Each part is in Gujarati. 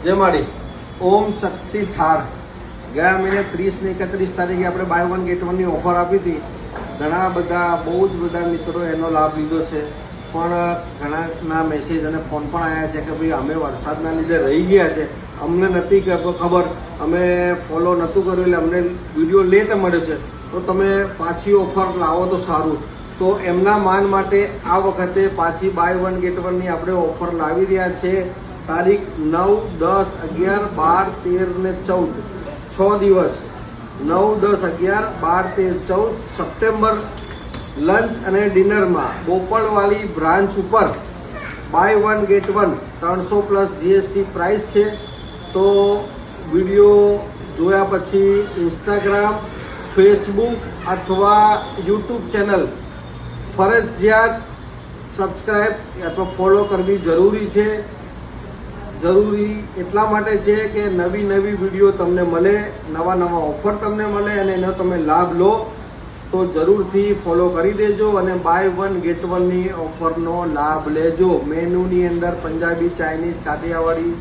જય માડી ઓમ શક્તિ થાર ગયા મહિને 30 ને 31 તારીખે આપણે બાય વન ગેટ વનની ઓફર આપી હતી. ઘણા બધા બહુ જ બધા મિત્રો એનો લાભ લીધો છે, પણ ઘણાના મેસેજ અને ફોન પણ આવ્યા છે કે ભાઈ અમે વરસાદના લીધે રહી ગયા છે, અમને નથી ખબર, અમે ફોલો નહોતું કર્યું એટલે અમને વિડીયો લેટ મળ્યો છે, તો તમે પાછી ઓફર લાવો તો સારું. તો એમના માન માટે આ વખતે પાછી બાય વન ગેટ વનની આપણે ઓફર લાવી રહ્યા છે. તારીખ 9, 10, 11, 12, 13 ને 14 6 દિવસ 9, 10, 11, 12, 13, 14 સપ્ટેમ્બર લંચ અને ડિનરમાં બોપલવાળી બ્રાન્ચ ઉપર buy one get one 300 plus GST price છે. તો વિડીયો જોયા પછી ઇન્સ્ટાગ્રામ, ફેસબુક અથવા યુટ્યુબ ચેનલ ફરજિયાત સબસ્ક્રાઈબ અથવા ફોલો કરવી જરૂરી છે. જરૂરી એટલા માટે છે કે નવી નવી વિડીયો તમને મળે, નવા નવા ઓફર તમને મળે અને એનો તમે લાભ લો. તો જરૂરથી ફોલો કરી દેજો અને બાય વન ગેટ વનની ઓફરનો લાભ લેજો. મેનુની અંદર Punjabi, Chinese, Kathiawadi,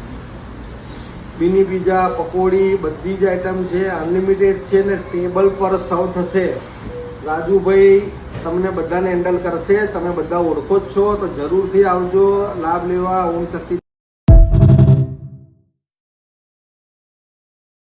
mini pizza, પકોડી બધી જ આઈટમ છે, અનલિમિટેડ છે ને ટેબલ પર સર્વ થશે. રાજુભાઈ તમને બધાને હેન્ડલ કરશે, તમે બધા ઓળખો જ છો, તો જરૂરથી આવજો લાભ લેવા. ઓમ શક્તિ